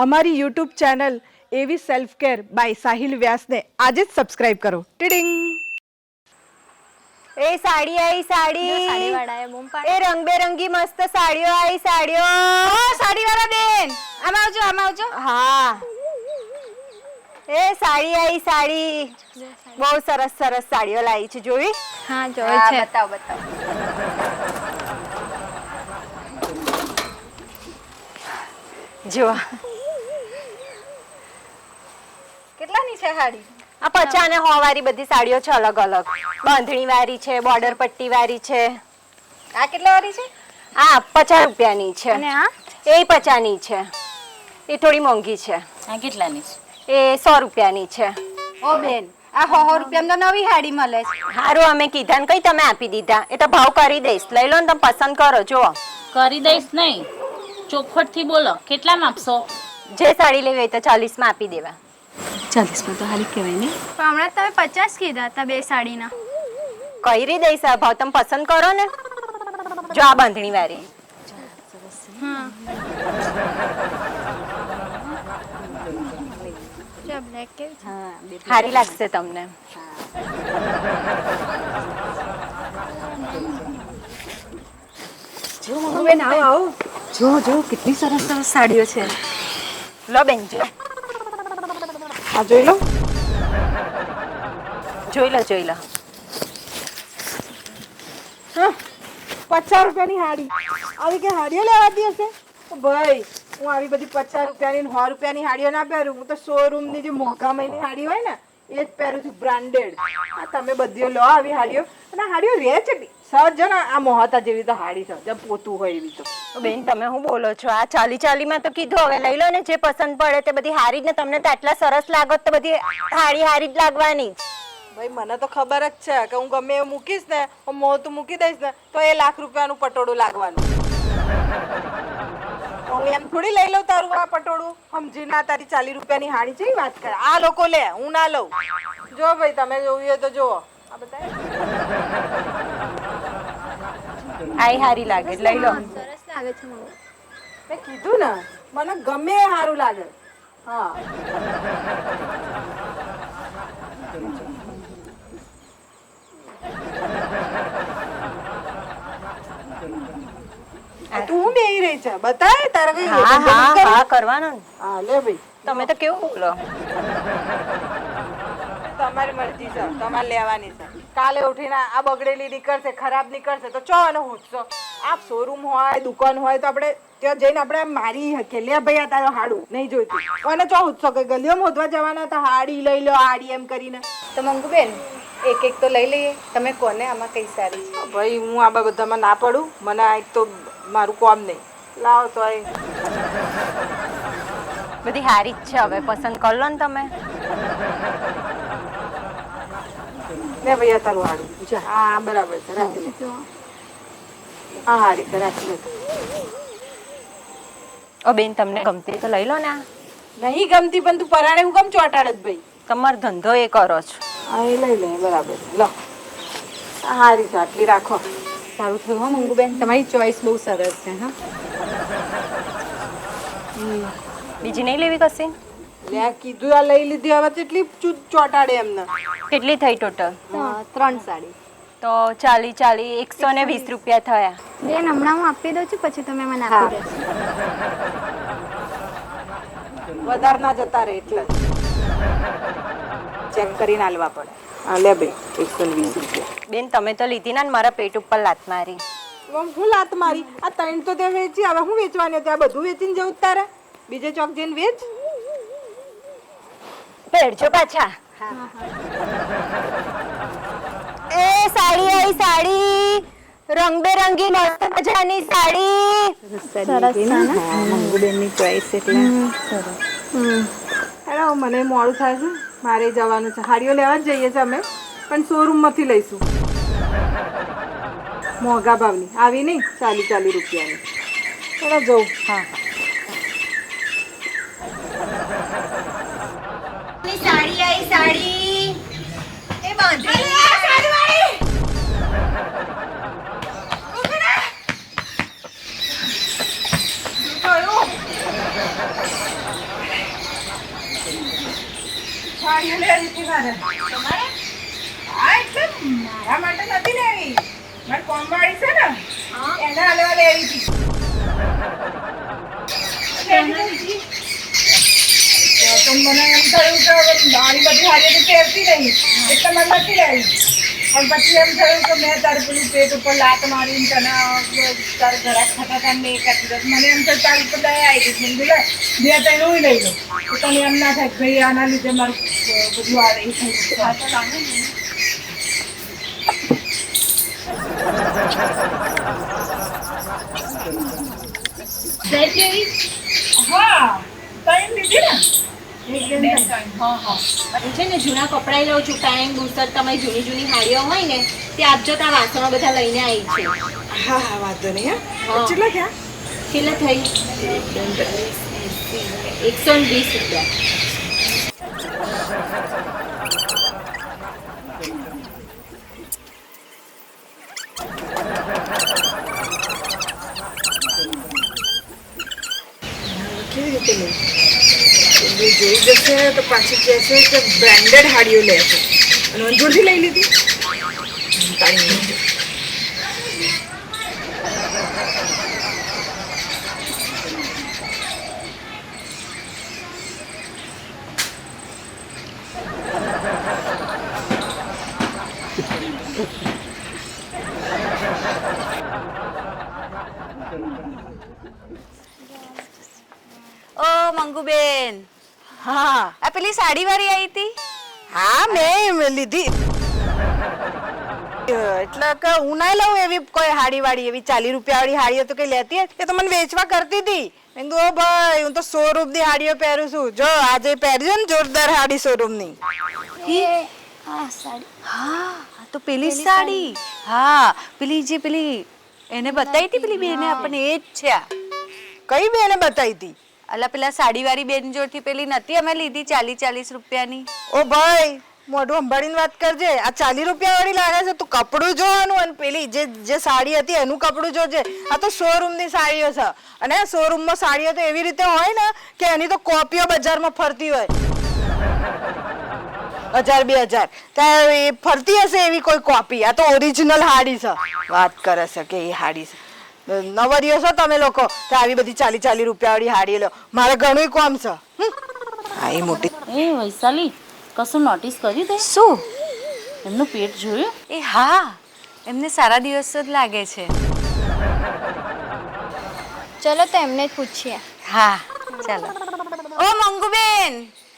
અમારી YouTube channel એવી self care bye Sahil વ્યાસને આજે જ સબસ્ક્રાઇબ કરો. ટીડિંગ. એ સાડી આવી સાડી સાડીવાળાએ બૂમ પાડી. એ રંગબેરંગી મસ્ત સાડીઓ આવી સાડીઓ. સાડીવાળા બેન આમ આવજો. હા એ સાડી આવી સાડી બહુ સરસ સરસ સાડીઓ લાવી છે જોઈ. હા જોઈ છે. બતાવ જો કેટલાની છે સાડી? આ 50 અને 100 વાળી બધી સાડીઓ છે અલગ અલગ. બાંધણી વાળી છે, બોર્ડર પટ્ટી વાળી છે. આ કેટલા વાળી છે? આ 50 રૂપિયાની છે અને આ એ 50 ની છે. એ થોડી મોંઘી છે. આ કેટલાની છે? એ 100 રૂપિયાની છે. ઓ બેન આ 100 રૂપિયામાં તો નવી સાડી મળે છે. હારું અમે કીધા ને કઈ તમે આપી દીધા. એ તો ભાવ કરી દઈશ, લઈ લો ને તમે પસંદ કરો. જો કરી દઈશ નહીં, ચોખવટ થી બોલો કેટલામાં આપશો? જે સાડી લેવી હોય તો 40 માં આપી દેવા. 40 માં તો હારી કહેવાય ને. પણ હમણાં તમે 50 કીધા હતા બે સાડીના. કરી દઈશ આ ભાવ, તમે પસંદ કરો ને. જો આ બાંધણી વાળી હા જો બ્લેક કે સારી લાગશે તમને. બેન આવો જો કેટલી સરસ સરસ સાડીઓ છે. લો બેન જો આ જોઈ લો. જોઈ લો 50 રૂપિયાની હાડી. આવી કે હાડીઓ લેવાતી હશે ભાઈ? હું આવી બધી 50 રૂપિયાની 100 રૂપિયાની હાડીઓ ના પહેરું. હું તો શોરૂમની જે મોંઘા મહિની હાડી હોય ને એ જ પહેરું છું, બ્રાન્ડેડ. તમે બધી લો આવી હાડીઓ. અને હાડીઓ રે છે સહજ ને. આ મોહતા જેવી તો હાડી છે, જેમ પોતું હોય એવી. તો બેન તમે શું બોલો છો? આ 40 માં તો કીધું, હવે લઈ લો ને જે પસંદ પડે તે બધી હારી જ ને. તમને તો આટલા સરસ લાગો તો બધી હારી જ લાગવાની. ભાઈ મને તો ખબર જ છે કે હું ગમે એવું મૂકીશ ને, હું મોતું મૂકી દઈશ ને તો એ લાખ રૂપિયાનું પટોળું લાગવાનું. હું એમ થોડી લઈ લઉં તારું આ પટોળું. સમજી ના, તારી 40 રૂપિયાની હાડી છે વાત કરે. આ લોકો લે, હું ના લઉં. જો ભાઈ તમે જોવું હોય તો જુઓ. આ બધા આઈ હારી લાગે, લઈ લો. સરસ લાગે છે મને. મેં કીધું ને મને ગમે એ સારું લાગે. હા તું બેહી રહી છે, બતાય તારે કઈ હા કરવાનો ને. હા લે ભાઈ. તમે તો કેવું બોલો. તમારી મરજી છે, તમારે લેવાની છે. કાલે ઉઠીને આ બગડેલી નીકળશે, ખરાબ નીકળશે તો ચો અને હુંચશો. આ શોરૂમ હોય, દુકાન હોય તો આપણે ત્યાં જઈને આપણે મારી કે લે ભાઈ આ તારો હાડું નહીં જોઈતું. અને ચો હુંચશો કે ગલીઓ મોધવા જવાના તો હાડી લઈ લો, હાડી એમ કરીને. તો મંગુ બેન એક એક તો લઈ લઈએ. તમે કોને આમાં કઈ સારી છે? ભાઈ હું આ બધામાં ના પડું. મને આ એક તો મારું કામ નહીં. લાવો તો બધી હારી જ છે, હવે પસંદ કરી લો ને તમે. લે ભાઈ આ તારું હાડું. હા બરાબર છે, રાખી લે. હા હારી છે, રાખી લે. ઓ બેન તમને ગમતી તો લઈ લો ને. નહીં ગમતી પણ તું પરાણે હું કેમ ચોટાડે જ ભાઈ? તમારો ધંધો એ કરો છો. હા એ લઈ લે, બરાબર છે. લો આ હારી છે, આટલી રાખો. સારું થયું હો મંગુ બેન, તમારી ચોઈસ બહુ સરસ છે. હા બીજી નહીં લેવી કશી? લે કીધું આ લઈ લીધી, હવે કેટલી ચોટાડે એમને. કેટલી થઈ ટોટલ? 3 સાડી. તો 40 120 રૂપિયા થયા. બેન હમણાં હું આપી દઉં છું, પછી તમે મને આપી દેશો. વધારે ના જતા રહે એટલે ચેક કરીને આલવા પડે. હા લે ભાઈ 120 રૂપિયા. બેન તમે તો લીધી ને મારા પેટ ઉપર લાત મારી. હું લાત મારી? આ 3 તો તે વેચી, હવે હું વેચવાની? ત્યાં બધું વેચીને જવું તારે? બીજે ચોક જઈને વેચ. પહેરજો પાછા. એ સાડી આવી સાડી, રંગબેરંગી મસ્ત મજાની સાડી. સરસ છે ને મંગુ બેનની ચોઈસ એટલે સરસ. હેલો મને મોડું થાય છે, મારે જવાનું છે. હાડીઓ લેવા જ જઈએ છીએ અમે, પણ શોરૂમમાંથી લઈશું. મોંઘા ભાવની આવી નહીં, 40 રૂપિયાની. ચાલો જવું. હા સાડી આવી સાડી, એ બાંધણી મારે તમારે હા એટલે મારા માટે નથી લેવી મારી કોમવાળી છે ને એના હલવા લેવી હતી તો મને એમ થયું કે મારી બધી હારી તો પહેરતી નહીં એટલે મને નથી લેવી પણ પછી એમ થયું કે મેં તારે પેલું પેટ ઉપર લાત મારીને તને તારે ઘરાક ખાતા હતા ને એ કરતી હતી મને એમ થયું તારી ઉપર દયા આવી ગઈ મેં કીધું બે ત્રણ હું લઈ લો તો તને એમ ના થાય કે ભાઈ આના લીધે મારું બધું આ રહી હા ટાઈમ લીધી ને હું છે ને જૂના કપડાં લઉં છું પેન્ટ બુશર્ટ તમારી જૂની જૂની હાડીઓ હોય ને તે આપજો ત્યાં વાસણો બધા લઈને આવી છે હા હા વાંધો નહીં હા. હા કેટલા ક્યાં કેટલા થઈ 120 રૂપિયા કેવી રીતે લે એ જોઈ જશે તો પાછી કહેશે કે બ્રાન્ડેડ હાડીઓ લે છે અને અંજોરથી લઈ લીધી તારી નહીં. ઓ મંગુબેન હા આ પેલી સાડી વાળી આવી હતી હા મેં લીધી એટલે કે હું ના લઉં એવી કોઈ હાડી વાળી એવી 40 રૂપિયા વાળી હાડીઓ તો કઈ લેતી હતી એ તો મને વેચવા કરતી હતી મેં કીધું ઓ ભાઈ હું તો 100 રૂપિયાની હાડીઓ પહેરું છું જો આજે પહેરજો ને જોરદાર હાડી શોરૂમની હા તો પેલી સાડી હા પેલી જે પેલી એને બતાવી હતી પેલી બેને આપણને એ જ છે આ કઈ બેને બતાવી હતી અલા પેલા સાડીવાળી બેન જોડથી પેલી નથી અમે લીધી 40 રૂપિયાની ઓ ભાઈ મોઢું સંભાળીને વાત કરજે આ 40 રૂપિયા વાળી લાગે છે તું કપડું જોવાનું અને પેલી જે સાડી હતી એનું કપડું જોજે આ તો શોરૂમની સાડીઓ છે અને શોરૂમમાં સાડીઓ તો એવી રીતે હોય ને કે એની તો કોપીઓ બજારમાં ફરતી હોય 1000-2000 ત્યાં એ ફરતી હશે એવી કોઈ કોપી આ તો ઓરિજિનલ હાડી છે વાત કરે છે કે એ હાડી છે નવરીઓ છો તમે લોકો તો આવી બધી 40 રૂપિયા વાળી હાડી લો મારે ઘણું કોમ છે હા એ મોટી એ વૈશાલી કશું નોટિસ કર્યું તે શું એમનું પેટ જોયું એ હા એમને સારા દિવસો જ લાગે છે ચલો તો એમને જ પૂછીએ હા ચાલો ઓ મંગુબેન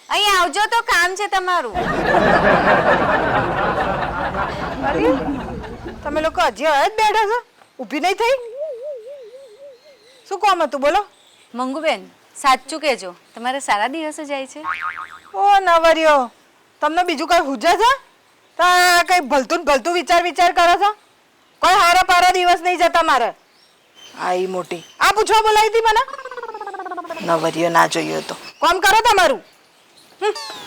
અહીં આવજો તો કામ છે તમારું તમે લોકો હજી હવે જ બેઠા છો ઊભી નહીં થઈ શું કામ હતું બોલો મંગુબેન સાચું કહેજો તમારે સારા દિવસો જાય છે ઓ નવરિયો તમને બીજું કઈ હુજે છે તો કઈ ભલતું વિચાર કરો છો કોઈ હારા પારા દિવસ નહીં જતા મારે આઈ મોટી આ પૂછવા બોલાવી હતી મને નવરિયો ના જોયો તો કામ કરો તમારું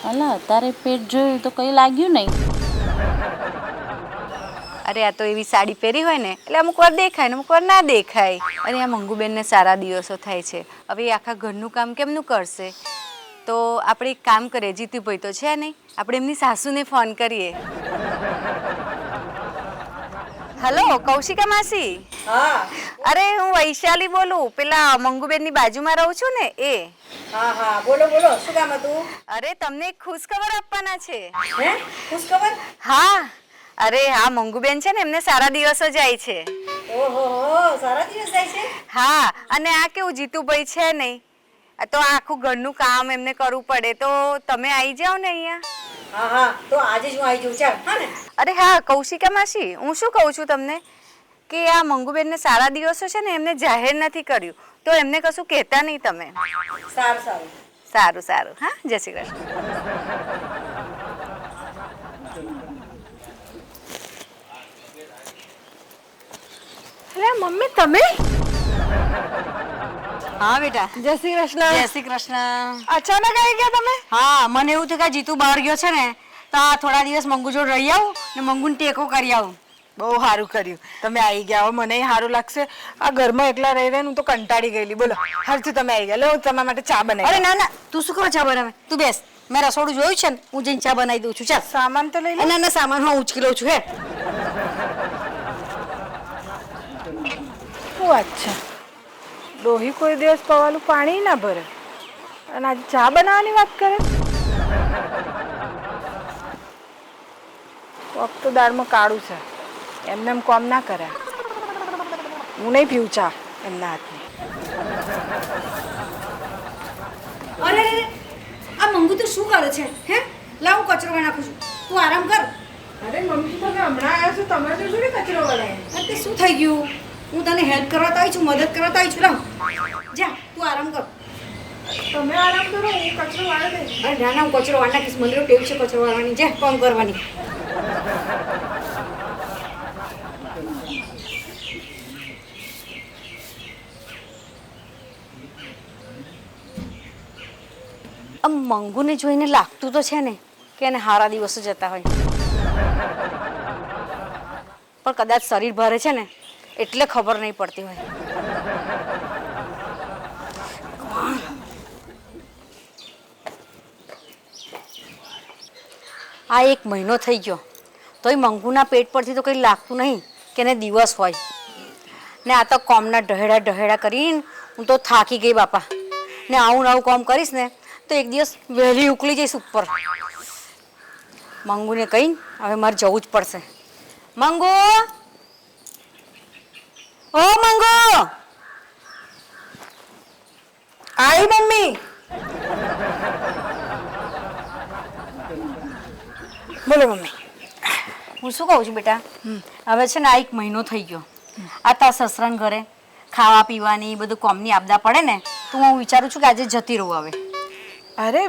અલા તારે પેટ જોયું તો કઈ લાગ્યું નહીં અરે આ તો એવી સાડી પહેરી હોય ને એટલે અમુક વાર દેખાય ને અમુક વાર ના દેખાય અરે આ મંગુબેનને સારા દિવસો થાય છે હવે એ આખા ઘરનું કામ કેમનું કરશે તો આપણે એક કામ કરીએ જીતુભાઈ તો છે નહીં આપણે એમની સાસુને ફોન કરીએ હેલો કૌશિકા માસી હા અરે હું વૈશાલી બોલું પેલા મંગુબેનની બાજુમાં રહું છું ને એ હા બોલો શું કામ હતું અરે તમને એક ખુશખબર આપવાના છે હે ખુશ ખબર હા અરે હા મંગુબેન છે ને એમને સારા દિવસો જાય છે ઓહો સારા દિવસ જાય છે હા અને આ કેવું જીતુભાઈ છે નહીં આ તો આખું ઘરનું કામ એમને કરવું પડે તો તમે આવી જાઓ ને અહીંયા હા તો આજે જ હું આવી જઉં ચાલ હા ને અરે હા કૌશિકા માસી હું શું કહું છું તમને કે આ મંગુબેનને સારા દિવસો છે ને એમને જાહેર નથી કર્યું તો એમને કશું કહેતા નહીં તમે સારું હા જય શ્રી કૃષ્ણ મમ્મી તમે હા બેટા જય શ્રી કૃષ્ણ જય શ્રી કૃષ્ણ અચાનક આવી ગયા તમે હા મને એવું થયું કે જીતુ બહાર ગયો છે ને તો આ થોડા દિવસ મંગુ જોડ રહી આવું ને મંગુને ટેકો કરી આવું બહુ સારું કર્યું તમે આવી ગયા હો મને સારું લાગશે આ ઘરમાં એકલા રહી હું તો કંટાળી ગયેલી બોલો હરથી તમે આવી ગયા લો તમારા માટે ચા બનાવી અરે ના તું શું કરો ચા બનાવે તું બેસ મેં રસોડું જોયું છે ને, હું જઈને ચા બનાવી દઉં છું. ચાલ સામાન તો લઈ લો. ના સામાન હું ઉચકી લઉં છું. હે શું વાત છે? ડોહી કોઈ દિવસ પવાલું પાણી ના ભરે અને આજે ચા બનાવવાની વાત કરે. કોક તો દાળમાં કાળું છે, એમને એમ કોમ ના કરે. હું નહીં પીવું ચા એમના હાથની. અરે આ મંગુ તું શું કરે છે? હે લાવ હું કચરો નાખું છું, તું આરામ કર. અરે મમ્મી તમે હમણાં આવ્યા છો, તમે તો શું કચરો વળાય? અરે તે શું થઈ ગયું? હું તને હેલ્પ કરવા તો આવી છું, મદદ કરવા તો આવી છું. લાવ જા તું આરામ કર. તમે આરામ કરો, હું કચરો વાળી દઈશ. અરે ના હું કચરો વાળ નાખીશ. મને ટેવ છે કચરો વાળવાની. જા કામ કરવાની. આમ મંગુને જોઈને લાગતું તો છે ને કે એને હારા દિવસો જતા હોય, પણ કદાચ શરીર ભારે છે ને એટલે ખબર નહીં પડતી હોય. આ 1 મહિનો થઈ ગયો તોય મંગુના પેટ પરથી તો કંઈ લાગતું નહીં કે એને દિવસ હોય ને. આ તો કોમના ઢહેડા કરીને હું તો થાકી ગઈ બાપા. ને આવું કોમ કરીશ ને તો એક દિવસ વહેલી ઉકલી જઈશ ઉપર. મંગુને કહીને હવે મારે જવું જ પડશે. મંગુ, ઓ મંગુ, આઈ મમ્મી. બોલો મમ્મી. હું શું કહું છું બેટા, હવે છે ને આ 1 મહિનો થઈ ગયો. આ તારા સસરાના ઘરે ખાવા પીવાની બધું કોમની આપદા પડે ને તો હું વિચારું છું કે આજે જતી રહું હવે. અરે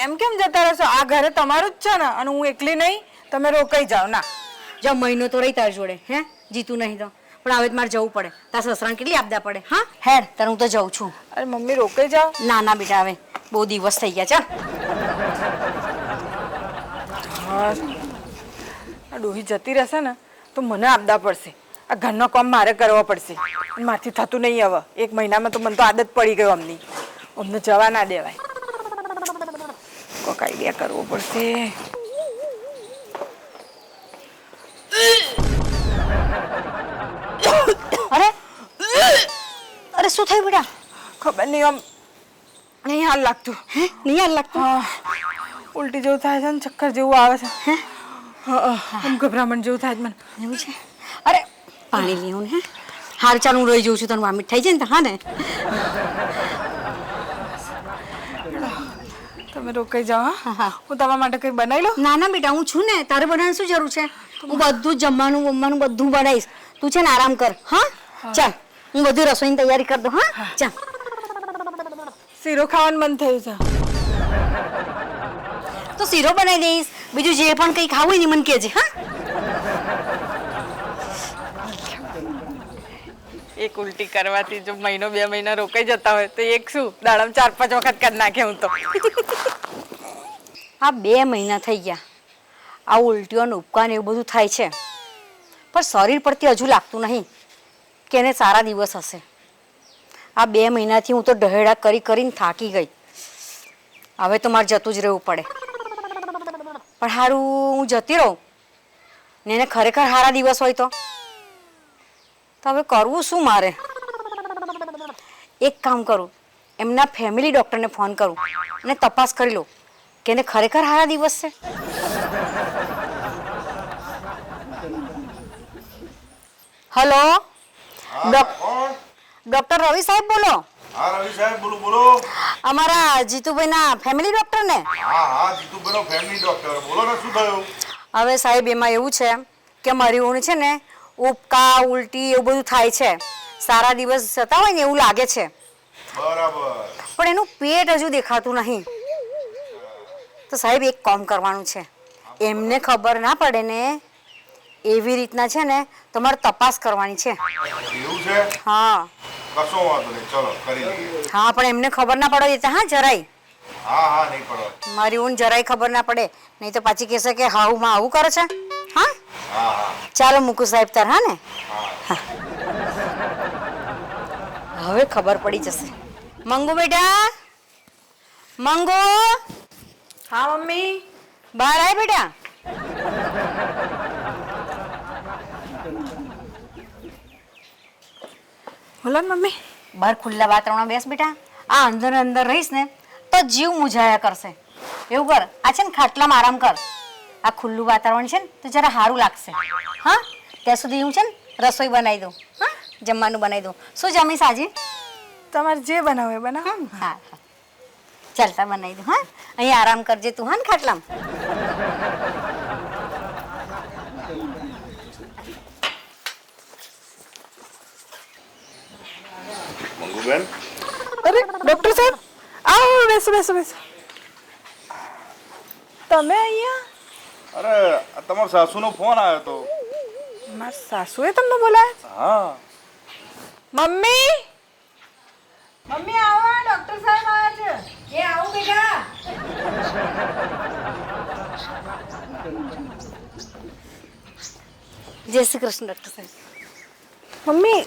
એમ કેમ જતા રહેશો? આ ઘરે તમારું જ છે ને, અને હું એકલી નહીં. તમે રોકાઈ જાઓ. ના જો મહિનો તો રહી તારી જોડે, હે જીતું નહીં તો, પણ હવે મારે જવું પડે. તારા સસરાને કેટલી આપદા પડે. હા હેડ તારે હું તો જાઉં છું. અરે મમ્મી રોકાઈ જાઓ. ના બેટા હવે બહુ દિવસ થઈ ગયા. ચાલ હા, આ ડોહી જતી રહેશે ને તો મને આપદા પડશે. આ ઘરનો કામ મારે કરવો પડશે. મારથી થતું નહીં હવે. 1 મહિનામાં તો મને તો આદત પડી ગઈ અમને. અમને જવા ના દેવાય. કોઈક આઈડિયા કરવો પડશે. અરે શું થયું બેટા? ખબર નહીં, આમ નહીં હાલ લાગતું. હે નહીં હાલ લાગતું? ઉલટી જેવું થાય છે ને ચક્કર જેવું આવે છે. આમ ગભરામણ જેવું થાય છે મને. એવું છે? અરે પાણી લેવું ને. હે હાર ચાલ હું રહી જઉં છું, તને વોમિટ થઈ જાય ને તો. હા ને તમે રોકાઈ જાઓ. હા, હું તમારા માટે કંઈ બનાવી લઉં. ના બેટા હું છું ને, તારે બનાવવાની શું જરૂર છે? હું બધું જ જમવાનું બધું બનાવીશ. તું છે ને આરામ કર. હા ચાલ હું બધું રસોઈની તૈયારી કરી દઉં. હા ચાલ. શીરો ખાવાનું મન થયું છે. તો શીરો બનાવી દઈશ. બીજું જે પણ કંઈ ખાવું હોય ને મને કહેજે. હા એક ઉલટી કરવાથી જો 1 મહિનો 2 મહિના રોકાઈ જતા હોય તો એક શું દાડામાં 4-5 વખત કરી નાખે હું તો. આ 2 મહિના થઈ ગયા. આ ઉલટીઓ ને ઉપકા ને એવું બધું થાય છે, પણ શરીર પરથી હજુ લાગતું નહીં કે એને સારા દિવસ હશે. આ 2 મહિનાથી હું તો ઢહેડા કરીને થાકી ગઈ. હવે તો મારે જતું જ રહેવું પડે. પણ સારું હું જતી રહું ને એને ખરેખર સારા દિવસ હોય તો હવે કરવું શું મારે? એક કામ કરું, એમના ફેમિલી ડૉક્ટરને ફોન કરું અને તપાસ કરી લો કે એને ખરેખર સારા દિવસ છે. હેલો, ડૉક્ટર રવિ સાહેબ બોલો? હા રવિ સાહેબ બોલો. અમારા જીતુભાઈના ફેમિલી ડૉક્ટર ને? હા જીતુભાઈનો ફેમિલી ડોક્ટર બોલો ને, શું થયું? હવે સાહેબ એમાં એવું છે કે મારી ઊંઘ છે ને ઉપકા ઉલટી એવું બધું થાય છે. સારા દિવસ જતા હોય ને એવું લાગે છે, બરાબર, પણ એનું પેટ હજુ દેખાતું નહીં. તો સાહેબ એક કામ કરવાનું છે, એમને ખબર ના પડે ને એવી રીતના છે ને તમારે તપાસ કરવાની છે. એવું છે? હા કશો વાંધો નહીં, ચલો કરી લઈએ. હા પણ એમને ખબર ના પડે એટલે. હા જરાય હા નહીં પડવા. મારી ઊંઘ જરાય ખબર ના પડે, નહીં તો પાછી કહેશે કે હાઉમાં આવું કરે છે. હા ચાલો મૂકું સાહેબ તાર. હા ને હા. હવે ખબર પડી જશે. મંગુ બેટા, મંગુ. હા મમ્મી. બહાર આય બેટા. બોલો ને મમ્મી. બહાર ખુલ્લા વાતાવરણમાં બેસ બેટા. આ અંદર અંદર રહીશ ને તો જીવ મુંજાયા કરશે. એવું કર, આ છે ને ખાટલામાં આરામ કર. આ ખુલ્લું વાતાવરણ છે ને તો જરા સારું લાગશે. હા, ત્યાં સુધી હું છે ને રસોઈ બનાવી દઉં. હા, જમવાનું બનાવી દઉં. શું જમીશ આજે? તમારે જે બનાવો એ બનાવો. હા હા, ચાલતા બનાવી દઉં. હા, અહીં આરામ કરજે તું. હા ને ખાટલામાં. મંગુબેન અરે ડોક્ટર સાહેબ, આવો બેસો બેસો બેસો. તમે અહીંયા? અરે આ તમારા સાસુનો ફોન આવ્યો તો. મારા સાસુએ તમને બોલાયા? હા. મમ્મી, મમ્મી આવો, ડોક્ટર સાહેબ આવ્યા છે. એ આવું બેટા. જય શ્રી કૃષ્ણ ડોક્ટર સાહેબ. મમ્મી,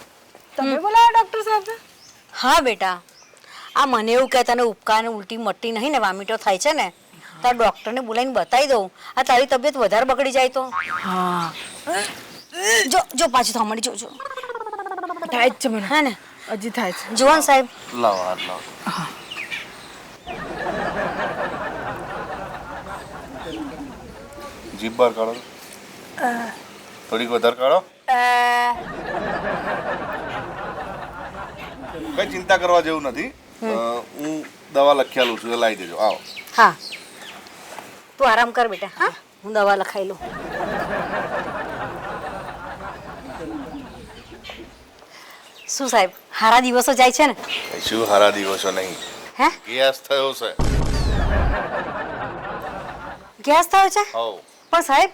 તમે બોલાયા ડોક્ટર સાહેબ? હા બેટા, આ મને એવું કે તને ઉપકા ને ઉલટી મટ્ટી નહીં ને વામિટો થાય છે ને, તાર ડૉક્ટરને બોલાવીને બતાવી દઉં. આ તારી તબિયત વધારે બગડી જાય તો. હા, જો જો પાછું થામડી જો જો. થાય જ છે મને. હા ને, હજી થાય છે. જુવાન સાહેબ. લાવો હાથ લાવો. જીભ બહાર કાઢો. થોડીક વધારે કાઢો. કઈ ચિંતા કરવા જેવું નથી. હું દવા લખી આલું છું, એ લાવી દેજો. આવો. હા, તું આરામ કર બેટા. હા, હું દવા લખાઈ લઉં. શું સાહેબ, હારા દિવસો જાય છે ને? શું હારા દિવસો નહીં, હે, ગેસ થયો છે. ગેસ થયો છે? હવ. પણ સાહેબ,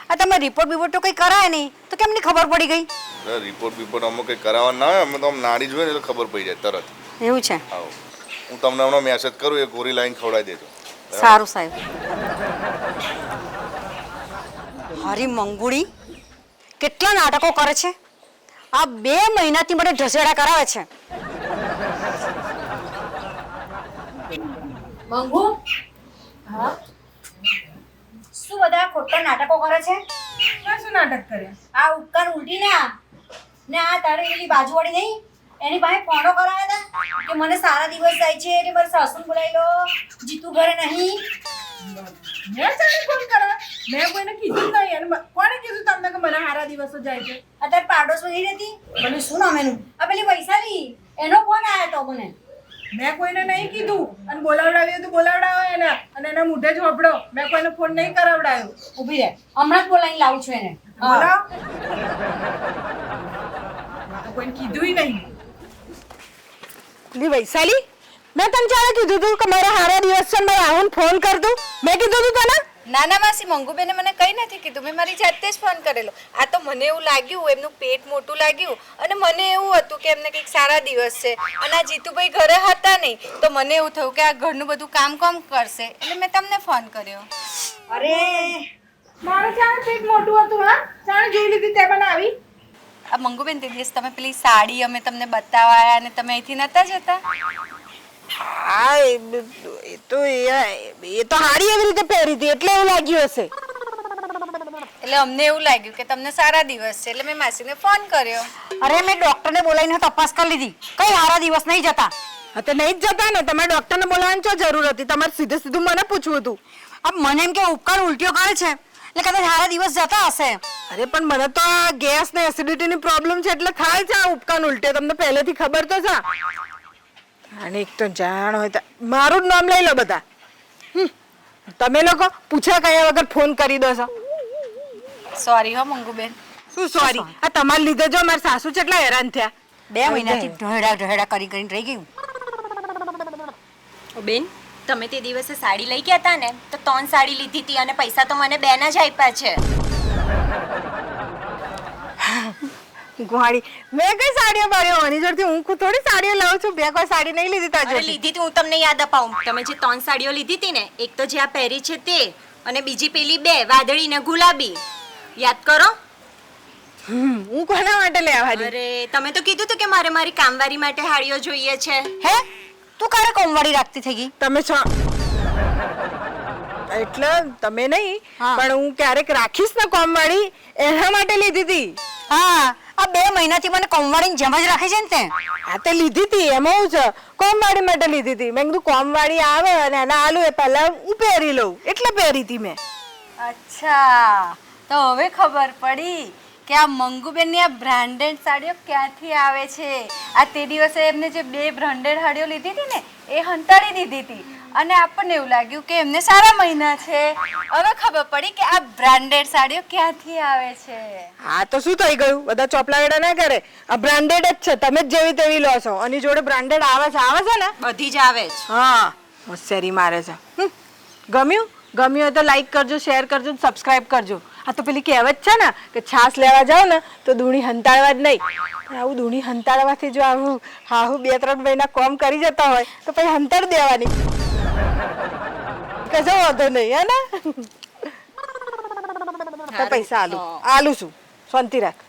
આ તમે રિપોર્ટ બિપોર્ટ તો કંઈ કરાય નહીં તો કેમ નહીં ખબર પડી ગઈ? રિપોર્ટ બિપોર્ટ અમુક કંઈ કરાવવા ના હોય, અમે તો આમ નાડી જોઈએ ને એટલે ખબર પડી જાય તરત. એવું છે? આવો, હું તમને હમણાં મેસેજ કરું, એ ગોરી લાઈન ખવડાવી દેજો. સારું સાહેબ. હરી મંગુડી કેટલા નાટકો કરે છે! આ 2 મહિનાથી મને ઢસેડા કરાવે છે. મંગુ, શું બધા ખોટા નાટકો કરે છે? શું નાટક કર્યા? આ ઉપકાર ઉલટી ને આ તારી પેલી બાજુવાળી નહીં, એની પાસે ફોનો કરાવ્યા હતા કે મને સારા દિવસ જાય છે એટલે મારી સાસુને બોલાવી લો, જીતુ ઘરે નહીં. મેં ચાલે ફોન કર્યો? મેં કોઈને કીધું જ નહીં. અને કોણે કીધું તમને કે મને હારા દિવસો જાય છે? અત્યારે પાડોશમાં નહીં રહેતી, મને શું નામ એનું, આ પેલી વૈશાલી, એનો ફોન આવ્યો તો મને. મેં કોઈને નહીં કીધું. અને બોલાવડાવ્યું તો બોલાવડાવો એને, અને એના મોઢે જ હોપડો. મેં કોઈને ફોન નહીં કરાવડાયો. ઊભી રહે, હમણાં જ બોલાવીને લાવું છું એને. બોલાવ. તો કોઈને કીધું નહીં. લી વૈશાલી, મેં તને ચાલે કીધું તું કે મારા હારા દિવસ છે, મેં આવું ફોન કર દઉં? મેં કીધું તું તને? ના ના માસી, મંગુબેને મને કંઈ નથી કીધું. મેં મારી જાતે જ ફોન કરેલો. આ તો મને એવું લાગ્યું, એમનું પેટ મોટું લાગ્યું અને મને એવું હતું કે એમને કંઈક સારા દિવસ છે અને આ જીતુભાઈ ઘરે હતા નહીં, તો મને એવું થયું કે આ ઘરનું બધું કામ કોમ કરશે, એટલે મેં તમને ફોન કર્યો. અરે મારે ચાલે પેટ મોટું હતું. હા, ચાલે જોઈ લીધી તે બનાવી. આ મંગુબેન, તે દિવસ તમે પેલી સાડી અમે તમને બતાવ્યા અને તમે અહીંથી નતા જતા? હા, એ તો હારી એવી રીતે પહેરી હતી એટલે એવું લાગ્યું હશે. એટલે અમને એવું લાગ્યું કે તમને સારા દિવસ છે, એટલે મેં માસીને ફોન કર્યો. અરે મેં ડોક્ટરને બોલાવીને તપાસ કરી લીધી, કઈ હારા દિવસ નહીં જતા. હા, તો નહીં જ જતા ને. તમારે ડોક્ટરને બોલાવવાની શું જરૂર હતી? તમારે સીધું મને પૂછવું હતું. આ મને એમ કે ઉપકાર ઉલટીઓ કરે છે એટલે કદાચ હારા દિવસ જતા હશે. અરે પણ મને તો આ ગેસ ને એસિડિટીની પ્રોબ્લેમ છે એટલે થાય છે આ ઉપકાન ઉલટે. તમને પહેલેથી ખબર તો છે. અને એક તો જાણ હોય તો મારું જ નામ લઈ લો બધા. તમે લોકો પૂછ્યા કયા વગર ફોન કરી દો છો. સોરી હો મંગુબેન. શું સોરી? આ તમારા લીધે જો મારા સાસુ કેટલા હેરાન થયા. 2 મહિનાથી ઢહેડા કરી કરીને રહી ગયું. બેન, તમે તે દિવસે સાડી લઈ ગયા હતા ને, તો 3 સાડી લીધી હતી અને પૈસા તો મને 2 જ આપ્યા છે. ગુહાડી, મેં કઈ સાડીઓ બારીઓ આની જોડથી હું થોડી સાડીઓ લાવું છું. બે કોઈ સાડી નહીં લીધી તાજો. અરે લીધી હતી, હું તમને યાદ અપાવું. તમે જે 3 સાડીઓ લીધી હતી ને, એક તો જે આ પહેરી છે તે, અને બીજી પેલી 2 વાદળી ને ગુલાબી. યાદ કરો. હું કોના માટે લેવા આવી? અરે તમે તો કીધું હતું કે મારે મારી કામવારી માટે હાડીઓ જોઈએ છે. હે, તું ક્યારે કોમવાડી રાખતી થઈ ગઈ? તમે છો એટલે તમે નહીં પણ હું ક્યારેક રાખીશ ને કોમવાળી એના માટે લીધી હતી. હા આ 2 મહિનાથી મને કોમવાળીની જેમ જ રાખે છે ને તે. આ તે લીધી હતી એમાં હું છે કોમવાળી માટે લીધી હતી. મેં કીધું કોમવાળી આવે અને એના આલુ એ પહેલા હું પહેરી લઉં એટલે પહેરી હતી મેં. અચ્છા તો હવે ખબર પડી કે આ મંગુબેનની આ બ્રાન્ડેડ સાડીઓ ક્યાંથી આવે છે. આ તે દિવસે એમને જે 2 બ્રાન્ડેડ સાડીઓ લીધી હતી ને એ હંતાડી દીધી હતી અને આપણને એવું લાગ્યું કે એમને સારા મહિના છે. હવે ખબર પડી કે આ બ્રાન્ડેડ સાડીઓ ક્યાંથી આવે છે. હા તો શું થઈ ગયું બધા ચોપલાવેડા ના કરે. આ બ્રાન્ડેડ જ છે તમે જ જેવી તેવી લો છો. અને જોડે બ્રાન્ડેડ આવે છે ને બધી જ આવે છે. હા હોશિયારી મારે છે. ગમ્યું હોય તો લાઈક કરજો, શેર કરજો, સબસ્ક્રાઇબ કરજો. આ તો પેલી કહેવત છે ને કે છાસ લેવા જાવ ને તો દૂણી હંતાળવા જ નહીં. આવું દૂણી હંતાળવાથી જો આવું હાહુ 2-3 મહિના કોમ કરી જતા હોય તો પછી હંતાડ દેવાની. કશો વાંધો નહીં હે ને. પૈસા આલું છું શાંતિ રાખ.